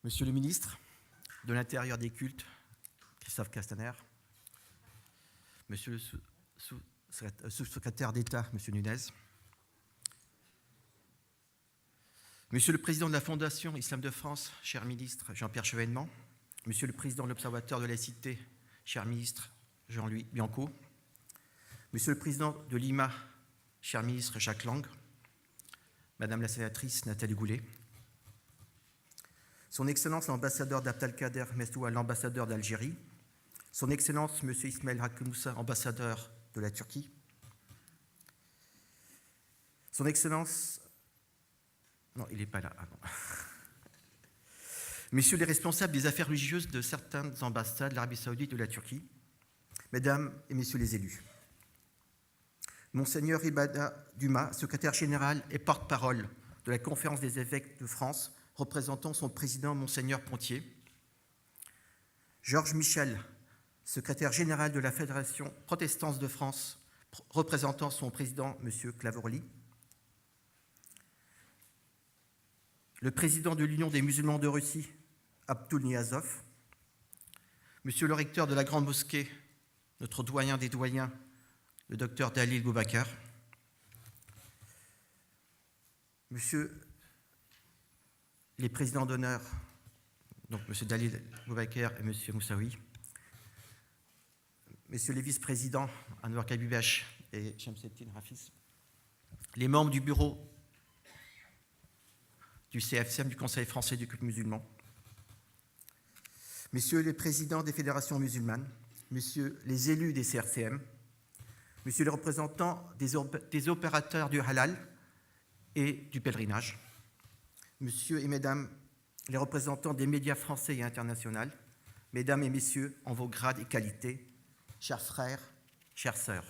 Monsieur le ministre de l'Intérieur des Cultes, Christophe Castaner, Monsieur le sous-secrétaire d'État, Monsieur Nunez, Monsieur le Président de la Fondation Islam de France, cher ministre Jean-Pierre Chevènement, Monsieur le Président de l'Observatoire de laïcité, cher ministre Jean-Louis Bianco, Monsieur le Président de l'IMA, cher ministre Jacques Lang, Madame la sénatrice Nathalie Goulet, Son Excellence l'ambassadeur d'Abdelkader Messoua, l'ambassadeur d'Algérie, Son Excellence Monsieur Ismaël Hakkı Moussa, ambassadeur de la Turquie, Son Excellence... Non, il n'est pas là. Ah non. Messieurs les responsables des affaires religieuses de certaines ambassades de l'Arabie Saoudite et de la Turquie, Mesdames et Messieurs les élus, Monseigneur Ibada Duma, secrétaire général et porte-parole de la Conférence des évêques de France, représentant son président Monseigneur Pontier, Georges Michel, secrétaire général de la Fédération protestante de France, représentant son président M. Claverly, le président de l'Union des musulmans de Russie, Abdul Niazov, Monsieur le recteur de la Grande Mosquée, notre doyen des doyens, le docteur Dalil Boubacar, Monsieur les présidents d'honneur, donc Monsieur Dalil Boubacar et Monsieur Moussaoui, Messieurs les vice-présidents, Anwar Kabibash et Shamseddin Hafiz, les membres du bureau du CFCM, du Conseil français du culte musulman, Messieurs les présidents des fédérations musulmanes, Messieurs les élus des CRCM, Messieurs les représentants des opérateurs du halal et du pèlerinage, Messieurs et Mesdames les représentants des médias français et internationaux, Mesdames et Messieurs en vos grades et qualités, chers frères, chères sœurs.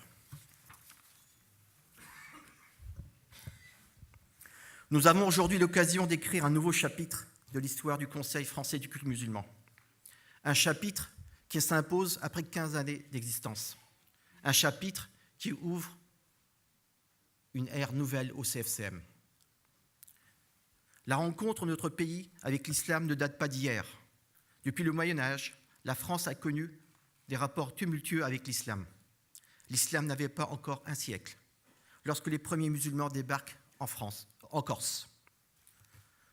Nous avons aujourd'hui l'occasion d'écrire un nouveau chapitre de l'histoire du Conseil français du culte musulman. Un chapitre qui s'impose après 15 années d'existence. Un chapitre qui ouvre une ère nouvelle au CFCM. La rencontre de notre pays avec l'islam ne date pas d'hier. Depuis le Moyen-Âge, la France a connu des rapports tumultueux avec l'islam. L'islam n'avait pas encore un siècle, lorsque les premiers musulmans débarquent en Corse.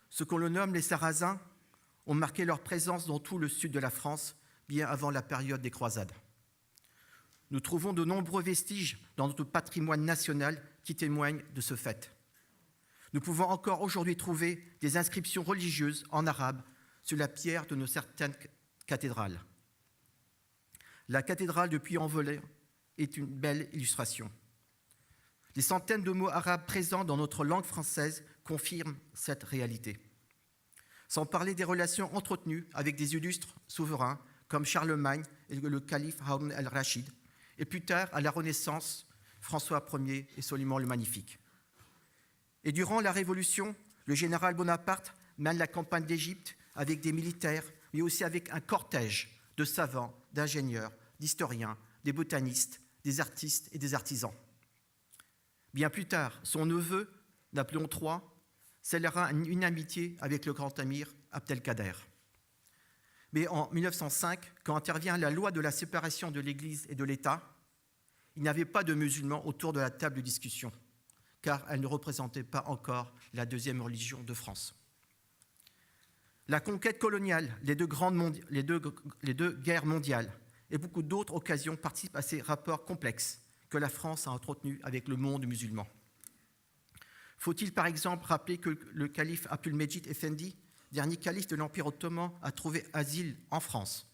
Ce qu'on le nomme les Sarrasins ont marqué leur présence dans tout le sud de la France, bien avant la période des croisades. Nous trouvons de nombreux vestiges dans notre patrimoine national qui témoignent de ce fait. Nous pouvons encore aujourd'hui trouver des inscriptions religieuses en arabe sur la pierre de nos certaines cathédrales. La cathédrale de Puy-en-Velay est une belle illustration. Les centaines de mots arabes présents dans notre langue française confirment cette réalité. Sans parler des relations entretenues avec des illustres souverains comme Charlemagne et le calife Haroun el-Rachid, et plus tard, à la Renaissance, François Ier et Soliman le Magnifique. Et durant la Révolution, le général Bonaparte mène la campagne d'Égypte avec des militaires, mais aussi avec un cortège de savants, d'ingénieurs, d'historiens, des botanistes, des artistes et des artisans. Bien plus tard, son neveu, Napoléon III, scellera une amitié avec le grand amir Abdelkader. Mais en 1905, quand intervient la loi de la séparation de l'Église et de l'État, il n'y avait pas de musulmans autour de la table de discussion, car elle ne représentait pas encore la deuxième religion de France. La conquête coloniale, les deux guerres mondiales et beaucoup d'autres occasions participent à ces rapports complexes que la France a entretenus avec le monde musulman. Faut-il par exemple rappeler que le calife Abdülmecid Efendi, dernier calife de l'Empire ottoman, a trouvé asile en France,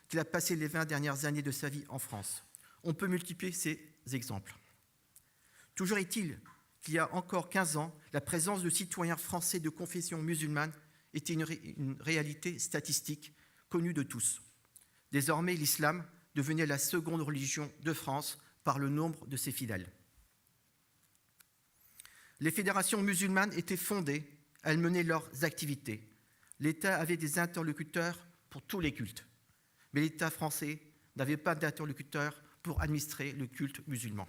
qu'il a passé les 20 dernières années de sa vie en France. On peut multiplier ces exemples. Toujours est-il qu'il y a encore 15 ans, la présence de citoyens français de confession musulmane était une réalité statistique connue de tous. Désormais, l'islam devenait la seconde religion de France par le nombre de ses fidèles. Les fédérations musulmanes étaient fondées, elles menaient leurs activités. L'État avait des interlocuteurs pour tous les cultes, mais l'État français n'avait pas d'interlocuteur pour administrer le culte musulman.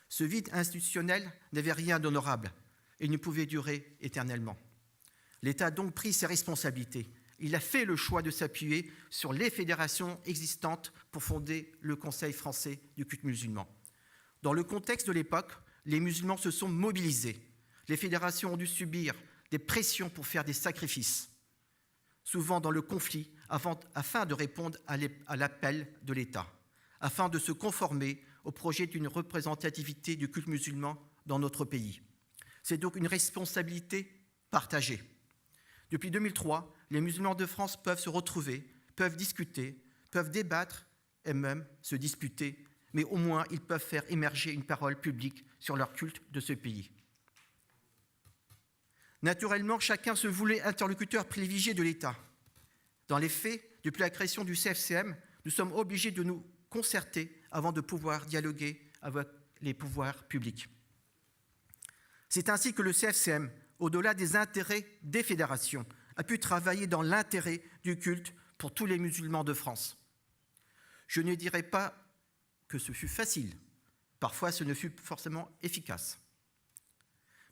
Ce vide institutionnel n'avait rien d'honorable et ne pouvait durer éternellement. L'État a donc pris ses responsabilités. Il a fait le choix de s'appuyer sur les fédérations existantes pour fonder le Conseil français du culte musulman. Dans le contexte de l'époque, les musulmans se sont mobilisés. Les fédérations ont dû subir des pressions pour faire des sacrifices, souvent dans le conflit, afin de répondre à l'appel de l'État, afin de se conformer au projet d'une représentativité du culte musulman dans notre pays. C'est donc une responsabilité partagée. Depuis 2003, les musulmans de France peuvent se retrouver, peuvent discuter, peuvent débattre et même se disputer, mais au moins ils peuvent faire émerger une parole publique sur leur culte de ce pays. Naturellement, chacun se voulait interlocuteur privilégié de l'État. Dans les faits, depuis la création du CFCM, nous sommes obligés de nous concerter avant de pouvoir dialoguer avec les pouvoirs publics. C'est ainsi que le CFCM, au-delà des intérêts des fédérations, a pu travailler dans l'intérêt du culte pour tous les musulmans de France. Je ne dirais pas que ce fut facile. Parfois, ce ne fut forcément efficace.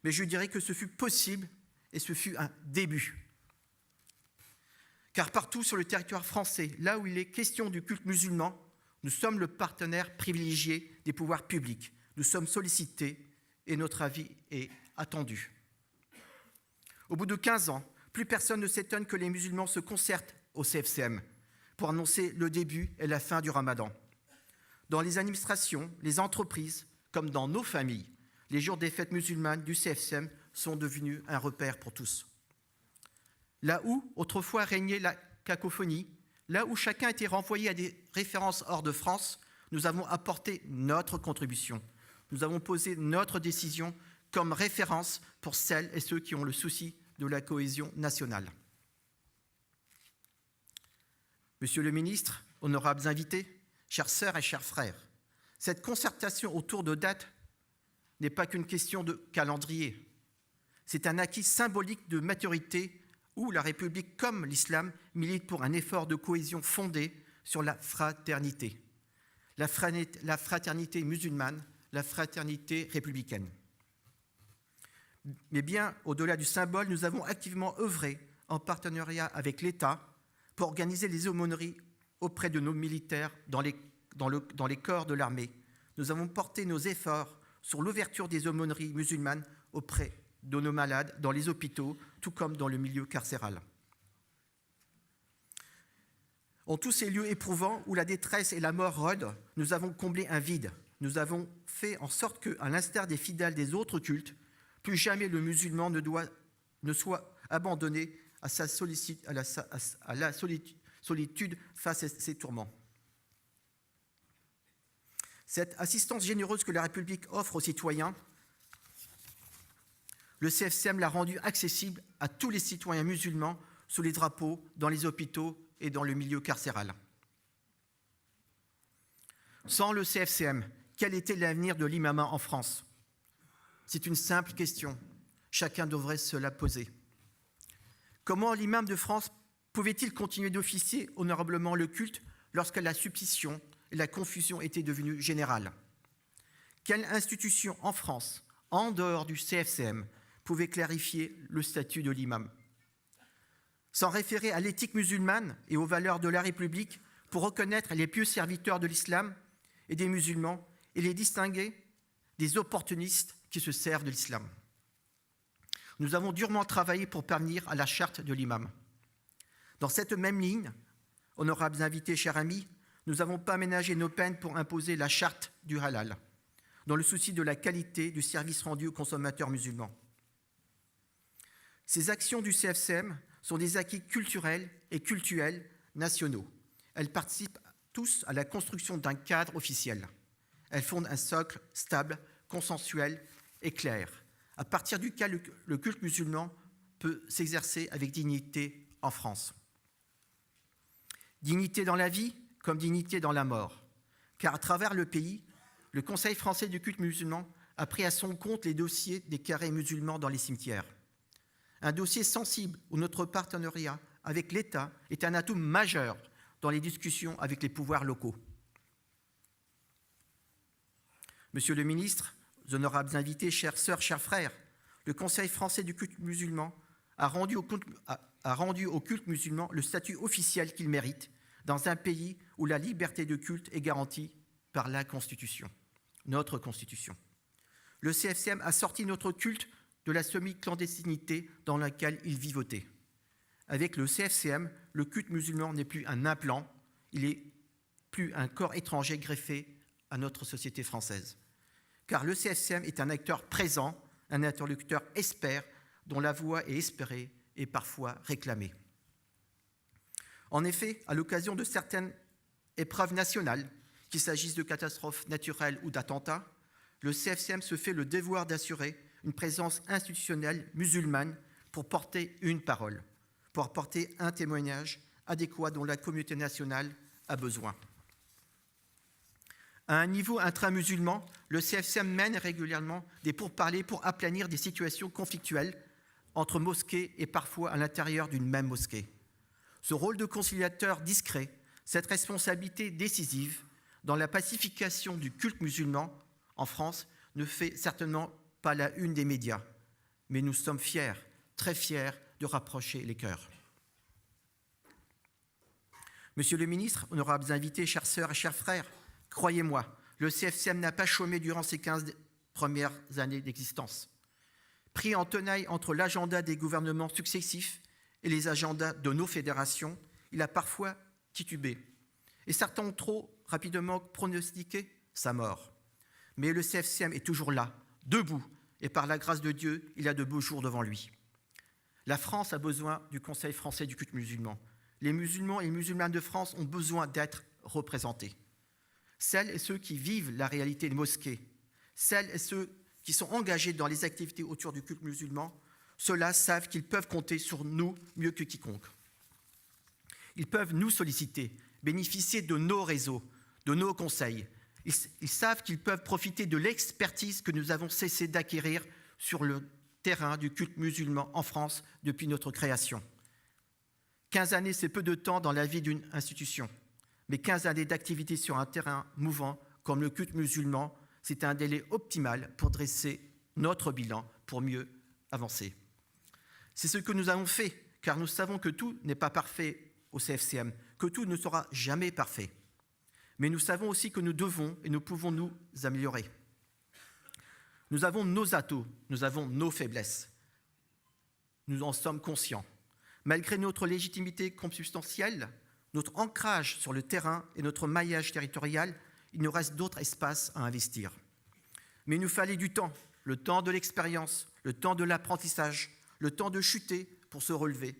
Mais je dirais que ce fut possible et ce fut un début. Car partout sur le territoire français, là où il est question du culte musulman, nous sommes le partenaire privilégié des pouvoirs publics. Nous sommes sollicités et notre avis est attendu. Au bout de 15 ans, plus personne ne s'étonne que les musulmans se concertent au CFCM pour annoncer le début et la fin du Ramadan. Dans les administrations, les entreprises, comme dans nos familles, les jours des fêtes musulmanes du CFCM sont devenus un repère pour tous. Là où, autrefois, régnait la cacophonie, là où chacun était renvoyé à des références hors de France, nous avons apporté notre contribution. Nous avons posé notre décision comme référence pour celles et ceux qui ont le souci de la cohésion nationale. Monsieur le ministre, honorables invités, chères sœurs et chers frères, cette concertation autour de dates n'est pas qu'une question de calendrier. C'est un acquis symbolique de maturité où la République, comme l'islam, milite pour un effort de cohésion fondé sur la fraternité. La fraternité musulmane, la fraternité républicaine. Mais bien au-delà du symbole, nous avons activement œuvré en partenariat avec l'État pour organiser les aumôneries auprès de nos militaires dans les corps de l'armée. Nous avons porté nos efforts sur l'ouverture des aumôneries musulmanes auprès de nos malades dans les hôpitaux, tout comme dans le milieu carcéral. En tous ces lieux éprouvants où la détresse et la mort rôdent, nous avons comblé un vide. Nous avons fait en sorte que, à l'instar des fidèles des autres cultes, plus jamais le musulman ne soit abandonné à la solitude face à ses tourments. Cette assistance généreuse que la République offre aux citoyens, le CFCM l'a rendue accessible à tous les citoyens musulmans sous les drapeaux, dans les hôpitaux et dans le milieu carcéral. Sans le CFCM, quel était l'avenir de l'imamat en France ? C'est une simple question. Chacun devrait se la poser. Comment l'imam de France pouvait-il continuer d'officier honorablement le culte lorsque la suspicion et la confusion étaient devenues générales ? Quelle institution en France, en dehors du CFCM, pouvait clarifier le statut de l'imam ? S'en référer à l'éthique musulmane et aux valeurs de la République pour reconnaître les pieux serviteurs de l'islam et des musulmans et les distinguer des opportunistes qui se servent de l'islam. Nous avons durement travaillé pour parvenir à la charte de l'imam. Dans cette même ligne, honorables invités, chers amis, nous n'avons pas ménagé nos peines pour imposer la charte du halal, dans le souci de la qualité du service rendu aux consommateurs musulmans. Ces actions du CFCM sont des acquis culturels et cultuels nationaux. Elles participent tous à la construction d'un cadre officiel. Elles fondent un socle stable, consensuel et clair, à partir duquel le culte musulman peut s'exercer avec dignité en France. Dignité dans la vie comme dignité dans la mort, car à travers le pays, le Conseil français du culte musulman a pris à son compte les dossiers des carrés musulmans dans les cimetières. Un dossier sensible où notre partenariat avec l'État est un atout majeur dans les discussions avec les pouvoirs locaux. Monsieur le ministre, honorables invités, chères sœurs, chers frères, le Conseil français du culte musulman a rendu au culte musulman le statut officiel qu'il mérite dans un pays où la liberté de culte est garantie par la Constitution, notre Constitution. Le CFCM a sorti notre culte de la semi-clandestinité dans laquelle il vivotait. Avec le CFCM, le culte musulman n'est plus un implant, il n'est plus un corps étranger greffé à notre société française. Car le CFCM est un acteur présent, un interlocuteur expert, dont la voix est espérée et parfois réclamée. En effet, à l'occasion de certaines épreuves nationales, qu'il s'agisse de catastrophes naturelles ou d'attentats, le CFCM se fait le devoir d'assurer une présence institutionnelle musulmane pour porter une parole, pour apporter un témoignage adéquat dont la communauté nationale a besoin. À un niveau intra-musulman, le CFCM mène régulièrement des pourparlers pour aplanir des situations conflictuelles entre mosquées et parfois à l'intérieur d'une même mosquée. Ce rôle de conciliateur discret, cette responsabilité décisive dans la pacification du culte musulman en France ne fait certainement pas la une des médias, mais nous sommes fiers, très fiers, de rapprocher les cœurs. Monsieur le ministre, honorables invités, chères sœurs et chers frères, croyez-moi, le CFCM n'a pas chômé durant ses 15 premières années d'existence. Pris en tenaille entre l'agenda des gouvernements successifs et les agendas de nos fédérations, il a parfois titubé. Et certains ont trop rapidement pronostiqué sa mort. Mais le CFCM est toujours là, debout, et par la grâce de Dieu, il a de beaux jours devant lui. La France a besoin du Conseil français du culte musulman. Les musulmans et les musulmanes de France ont besoin d'être représentés. Celles et ceux qui vivent la réalité des mosquées, celles et ceux qui sont engagés dans les activités autour du culte musulman, ceux-là savent qu'ils peuvent compter sur nous mieux que quiconque. Ils peuvent nous solliciter, bénéficier de nos réseaux, de nos conseils. Ils savent qu'ils peuvent profiter de l'expertise que nous avons cessé d'acquérir sur le terrain du culte musulman en France depuis notre création. 15 années, c'est peu de temps dans la vie d'une institution, mais 15 années d'activité sur un terrain mouvant comme le culte musulman, c'est un délai optimal pour dresser notre bilan, pour mieux avancer. C'est ce que nous avons fait, car nous savons que tout n'est pas parfait au CFCM, que tout ne sera jamais parfait. Mais nous savons aussi que nous devons et nous pouvons nous améliorer. Nous avons nos atouts, nous avons nos faiblesses. Nous en sommes conscients. Malgré notre légitimité consubstantielle, notre ancrage sur le terrain et notre maillage territorial, il nous reste d'autres espaces à investir. Mais il nous fallait du temps, le temps de l'expérience, le temps de l'apprentissage, le temps de chuter pour se relever,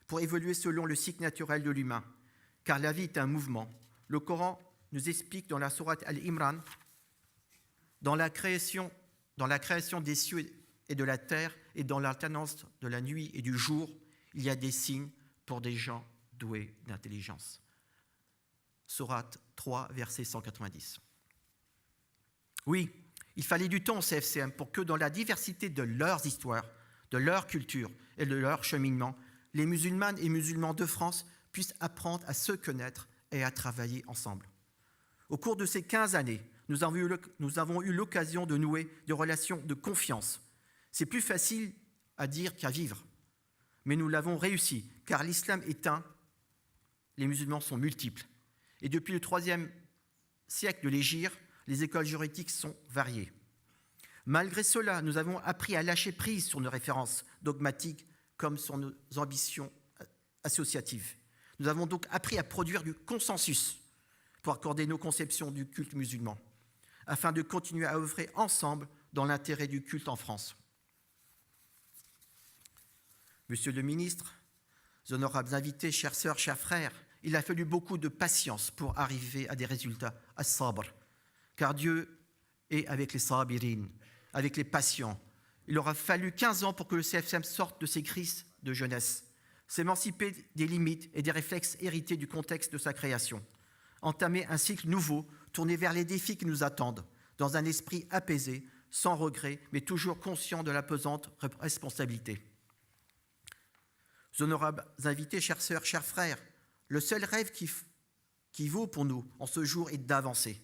pour évoluer selon le cycle naturel de l'humain. Car la vie est un mouvement. Le Coran nous explique dans la sourate Al-Imran, dans la création des cieux et de la terre et dans l'alternance de la nuit et du jour, il y a des signes pour des gens doués d'intelligence. Sourate 3, verset 190. Oui, il fallait du temps au CFCM pour que dans la diversité de leurs histoires, de leur culture et de leur cheminement, les musulmanes et musulmans de France puissent apprendre à se connaître et à travailler ensemble. Au cours de ces 15 années, nous avons eu l'occasion de nouer des relations de confiance. C'est plus facile à dire qu'à vivre. Mais nous l'avons réussi, car l'islam est un, les musulmans sont multiples. Et depuis le IIIe siècle de l'Hégire, les écoles juridiques sont variées. Malgré cela, nous avons appris à lâcher prise sur nos références dogmatiques comme sur nos ambitions associatives. Nous avons donc appris à produire du consensus pour accorder nos conceptions du culte musulman, afin de continuer à œuvrer ensemble dans l'intérêt du culte en France. Monsieur le ministre, honorables invités, chères sœurs, chers frères, il a fallu beaucoup de patience pour arriver à des résultats, as-sabr, car Dieu est avec les sabirin, avec les patients. Il aura fallu 15 ans pour que le CFCM sorte de ses crises de jeunesse, s'émanciper des limites et des réflexes hérités du contexte de sa création, entamer un cycle nouveau, tourné vers les défis qui nous attendent, dans un esprit apaisé, sans regret, mais toujours conscient de la pesante responsabilité. Honorables invités, chères sœurs, chers frères, le seul rêve qui vaut pour nous en ce jour est d'avancer,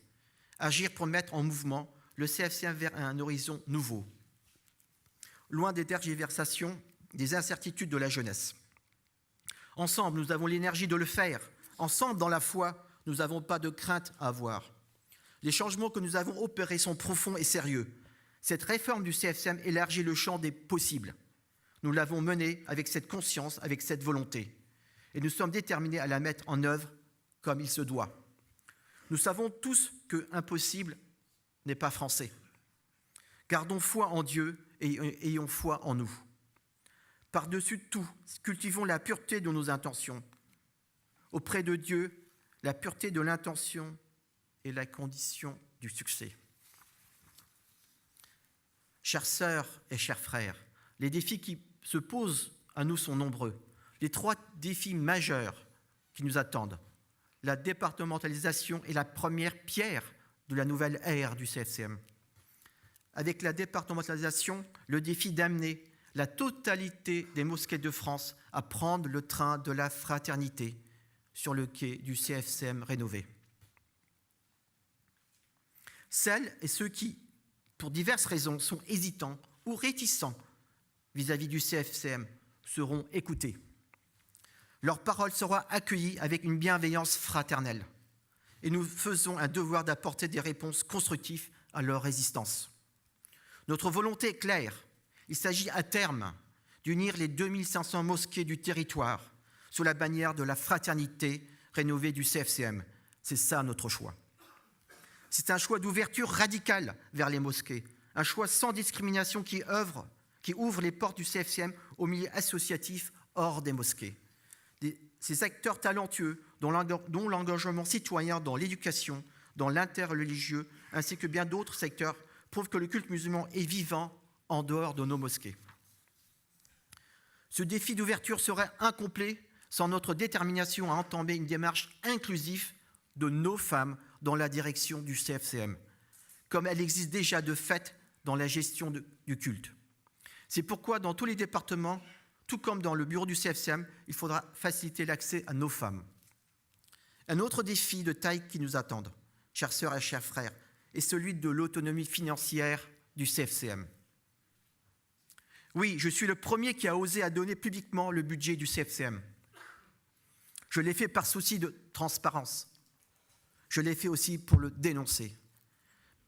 agir pour mettre en mouvement le CFCM vers un horizon nouveau. Loin des tergiversations des incertitudes de la jeunesse. Ensemble, nous avons l'énergie de le faire. Ensemble, dans la foi, nous n'avons pas de crainte à avoir. Les changements que nous avons opérés sont profonds et sérieux. Cette réforme du CFCM élargit le champ des possibles. Nous l'avons menée avec cette conscience, avec cette volonté. Et nous sommes déterminés à la mettre en œuvre comme il se doit. Nous savons tous que impossible n'est pas français. Gardons foi en Dieu et ayons foi en nous. Par-dessus tout, cultivons la pureté de nos intentions. Auprès de Dieu, la pureté de l'intention est la condition du succès. Chères sœurs et chers frères, les défis qui se posent à nous sont nombreux. Les 3 défis majeurs qui nous attendent. La départementalisation est la première pierre de la nouvelle ère du CFCM. Avec la départementalisation, le défi d'amener la totalité des mosquées de France à prendre le train de la fraternité sur le quai du CFCM rénové. Celles et ceux qui, pour diverses raisons, sont hésitants ou réticents vis-à-vis du CFCM seront écoutés. Leur parole sera accueillie avec une bienveillance fraternelle. Et nous faisons un devoir d'apporter des réponses constructives à leur résistance. Notre volonté est claire. Il s'agit à terme d'unir les 2500 mosquées du territoire sous la bannière de la fraternité rénovée du CFCM. C'est ça notre choix. C'est un choix d'ouverture radicale vers les mosquées, un choix sans discrimination qui ouvre les portes du CFCM au milieu associatif hors des mosquées. Ces acteurs talentueux dont l'engagement citoyen dans l'éducation, dans l'interreligieux, ainsi que bien d'autres secteurs, prouvent que le culte musulman est vivant en dehors de nos mosquées. Ce défi d'ouverture serait incomplet sans notre détermination à entamer une démarche inclusive de nos femmes dans la direction du CFCM, comme elle existe déjà de fait dans la gestion du culte. C'est pourquoi dans tous les départements, tout comme dans le bureau du CFCM, il faudra faciliter l'accès à nos femmes. Un autre défi de taille qui nous attend, chères sœurs et chers frères, est celui de l'autonomie financière du CFCM. Oui, je suis le premier qui a osé à donner publiquement le budget du CFCM. Je l'ai fait par souci de transparence. Je l'ai fait aussi pour le dénoncer.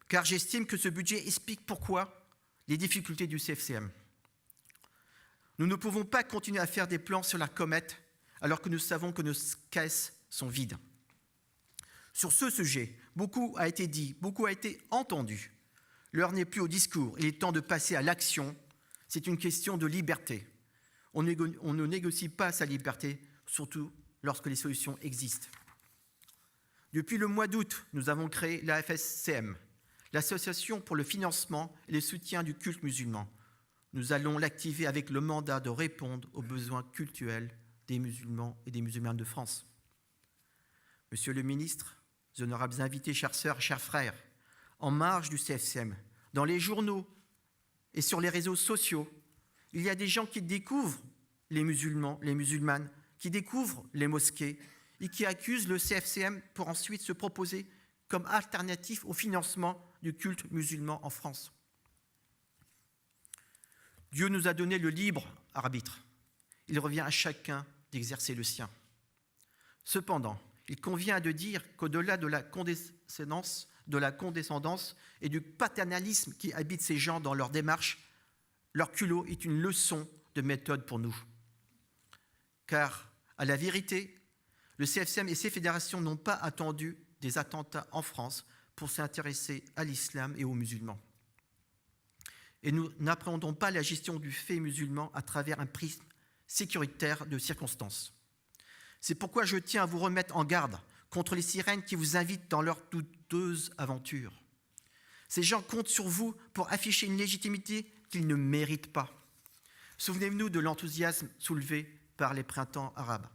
Car j'estime que ce budget explique pourquoi les difficultés du CFCM. Nous ne pouvons pas continuer à faire des plans sur la comète alors que nous savons que nos caisses sont vides. Sur ce sujet, beaucoup a été dit, beaucoup a été entendu. L'heure n'est plus au discours, il est temps de passer à l'action. C'est une question de liberté. On ne négocie pas sa liberté, surtout lorsque les solutions existent. Depuis le mois d'août, nous avons créé l'AFSCM, l'Association pour le financement et le soutien du culte musulman. Nous allons l'activer avec le mandat de répondre aux besoins cultuels des musulmans et des musulmanes de France. Monsieur le ministre, honorables invités, chères sœurs, chers frères, en marge du CFCM, dans les journaux et sur les réseaux sociaux, il y a des gens qui découvrent les musulmans, les musulmanes, qui découvrent les mosquées et qui accusent le CFCM pour ensuite se proposer comme alternative au financement du culte musulman en France. Dieu nous a donné le libre arbitre. Il revient à chacun d'exercer le sien. Cependant, il convient de dire qu'au-delà de la condescendance et du paternalisme qui habitent ces gens dans leur démarche, leur culot est une leçon de méthode pour nous. Car, à la vérité, le CFCM et ses fédérations n'ont pas attendu des attentats en France pour s'intéresser à l'islam et aux musulmans. Et nous n'appréhendons pas la gestion du fait musulman à travers un prisme sécuritaire de circonstances. C'est pourquoi je tiens à vous remettre en garde contre les sirènes qui vous invitent dans leur douteuse aventure. Ces gens comptent sur vous pour afficher une légitimité qu'ils ne méritent pas. Souvenez-nous de l'enthousiasme soulevé par les printemps arabes.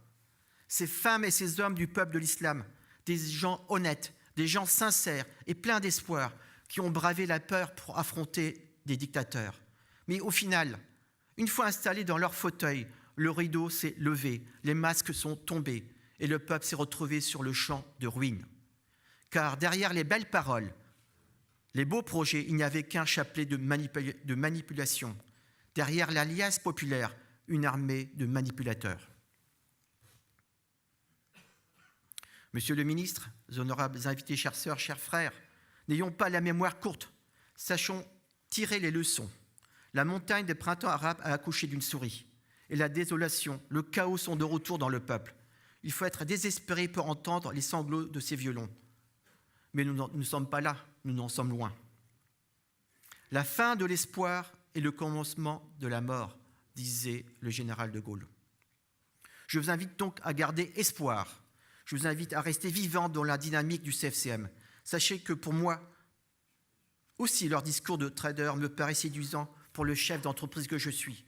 Ces femmes et ces hommes du peuple de l'islam, des gens honnêtes, des gens sincères et pleins d'espoir, qui ont bravé la peur pour affronter des dictateurs. Mais au final, une fois installés dans leur fauteuil, le rideau s'est levé, les masques sont tombés et le peuple s'est retrouvé sur le champ de ruines. Car derrière les belles paroles, les beaux projets, il n'y avait qu'un chapelet de manipulation. Derrière l'alliance populaire, une armée de manipulateurs. Monsieur le ministre, honorables invités, chères sœurs, chers frères, n'ayons pas la mémoire courte, sachons tirer les leçons. La montagne des printemps arabes a accouché d'une souris, et la désolation, le chaos sont de retour dans le peuple. Il faut être désespéré pour entendre les sanglots de ces violons. Mais nous ne sommes pas là, nous en sommes loin. La fin de l'espoir est le commencement de la mort, disait le général de Gaulle. Je vous invite donc à garder espoir. Je vous invite à rester vivant dans la dynamique du CFCM. Sachez que pour moi, aussi leur discours de trader me paraît séduisant pour le chef d'entreprise que je suis.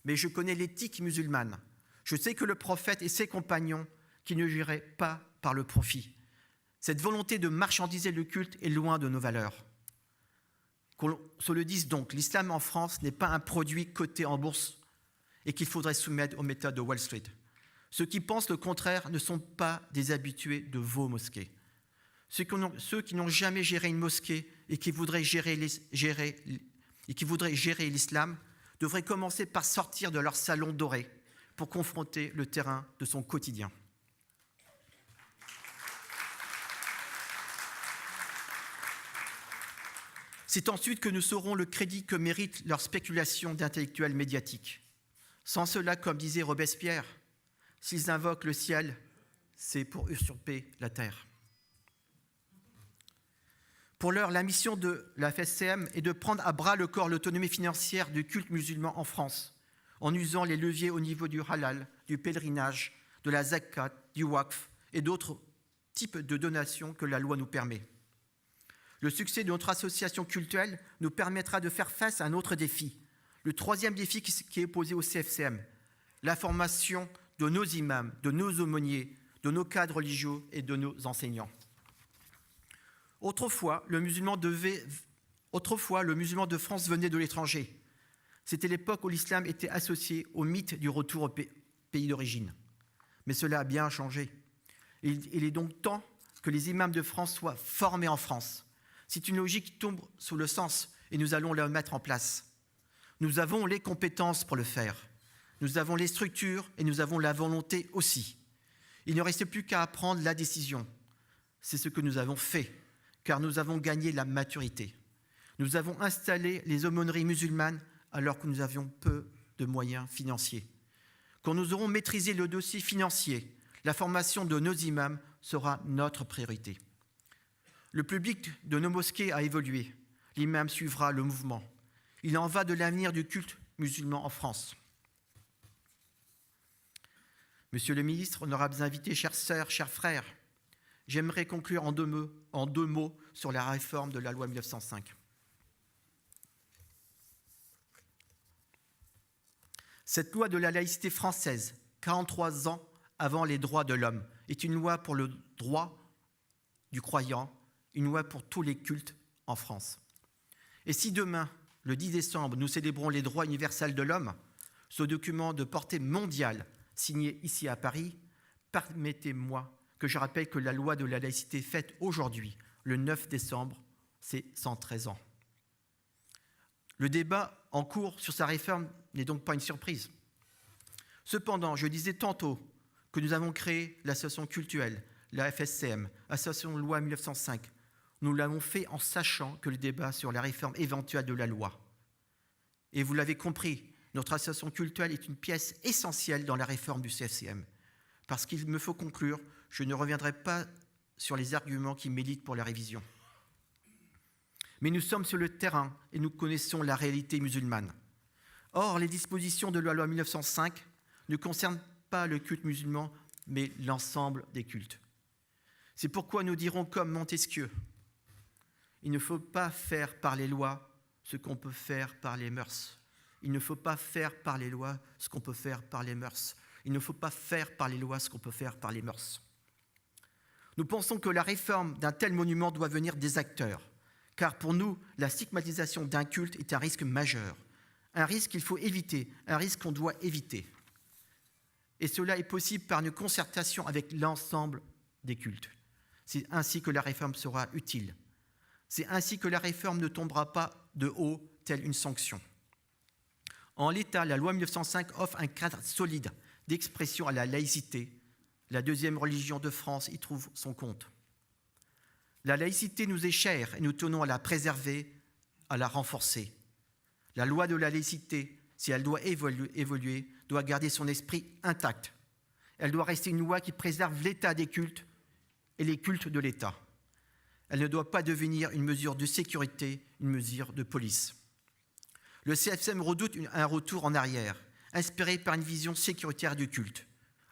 Mais je connais l'éthique musulmane. Je sais que le prophète et ses compagnons qui ne giraient pas par le profit. Cette volonté de marchandiser le culte est loin de nos valeurs. Qu'on se le dise donc, l'islam en France n'est pas un produit coté en bourse et qu'il faudrait soumettre aux méthodes de Wall Street. Ceux qui pensent le contraire ne sont pas des habitués de vos mosquées. Ceux qui n'ont jamais géré une mosquée et qui voudraient gérer l'islam devraient commencer par sortir de leur salon doré pour confronter le terrain de son quotidien. C'est ensuite que nous saurons le crédit que méritent leurs spéculations d'intellectuels médiatiques. Sans cela, comme disait Robespierre, s'ils invoquent le ciel, c'est pour usurper la terre. Pour l'heure, la mission de la FSCM est de prendre à bras le corps l'autonomie financière du culte musulman en France, en usant les leviers au niveau du halal, du pèlerinage, de la zakat, du waqf et d'autres types de donations que la loi nous permet. Le succès de notre association cultuelle nous permettra de faire face à un autre défi, le troisième défi qui est posé au CFCM, la formation de nos imams, de nos aumôniers, de nos cadres religieux et de nos enseignants. Autrefois, le musulman de France venait de l'étranger. C'était l'époque où l'islam était associé au mythe du retour au pays d'origine. Mais cela a bien changé. Il est donc temps que les imams de France soient formés en France. C'est une logique qui tombe sous le sens et nous allons la mettre en place. Nous avons les compétences pour le faire. Nous avons les structures et nous avons la volonté aussi. Il ne reste plus qu'à prendre la décision. C'est ce que nous avons fait, car nous avons gagné la maturité. Nous avons installé les aumôneries musulmanes alors que nous avions peu de moyens financiers. Quand nous aurons maîtrisé le dossier financier, la formation de nos imams sera notre priorité. Le public de nos mosquées a évolué. L'imam suivra le mouvement. Il en va de l'avenir du culte musulman en France. Monsieur le ministre, honorables invités, chères sœurs, chers frères, j'aimerais conclure en deux mots sur la réforme de la loi 1905. Cette loi de la laïcité française, 43 ans avant les droits de l'homme, est une loi pour le droit du croyant, une loi pour tous les cultes en France. Et si demain, le 10 décembre, nous célébrons les droits universels de l'homme, ce document de portée mondiale signé ici à Paris, permettez-moi que je rappelle que la loi de la laïcité fête aujourd'hui, le 9 décembre, c'est 113 ans. Le débat en cours sur sa réforme n'est donc pas une surprise. Cependant, je disais tantôt que nous avons créé l'association cultuelle, la FSCM, association de loi 1905. Nous l'avons fait en sachant que le débat sur la réforme éventuelle de la loi. Et vous l'avez compris, notre association cultuelle est une pièce essentielle dans la réforme du CFCM. Parce qu'il me faut conclure, je ne reviendrai pas sur les arguments qui militent pour la révision. Mais nous sommes sur le terrain et nous connaissons la réalité musulmane. Or, les dispositions de la loi 1905 ne concernent pas le culte musulman, mais l'ensemble des cultes. C'est pourquoi nous dirons comme Montesquieu, il ne faut pas faire par les lois ce qu'on peut faire par les mœurs. Il ne faut pas faire par les lois ce qu'on peut faire par les mœurs. Il ne faut pas faire par les lois ce qu'on peut faire par les mœurs. Nous pensons que la réforme d'un tel monument doit venir des acteurs, car pour nous, la stigmatisation d'un culte est un risque majeur, un risque qu'il faut éviter, un risque qu'on doit éviter. Et cela est possible par une concertation avec l'ensemble des cultes. C'est ainsi que la réforme sera utile. C'est ainsi que la réforme ne tombera pas de haut, telle une sanction. En l'état, la loi 1905 offre un cadre solide d'expression à la laïcité. La deuxième religion de France y trouve son compte. La laïcité nous est chère et nous tenons à la préserver, à la renforcer. La loi de la laïcité, si elle doit évoluer, doit garder son esprit intact. Elle doit rester une loi qui préserve l'état des cultes et les cultes de l'État. Elle ne doit pas devenir une mesure de sécurité, une mesure de police. Le CFCM redoute un retour en arrière, inspiré par une vision sécuritaire du culte.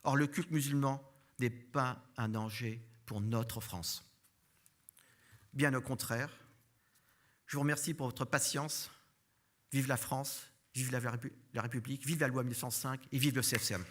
Or, le culte musulman n'est pas un danger pour notre France. Bien au contraire, je vous remercie pour votre patience. Vive la France, vive la République, vive la loi 1905 et vive le CFCM.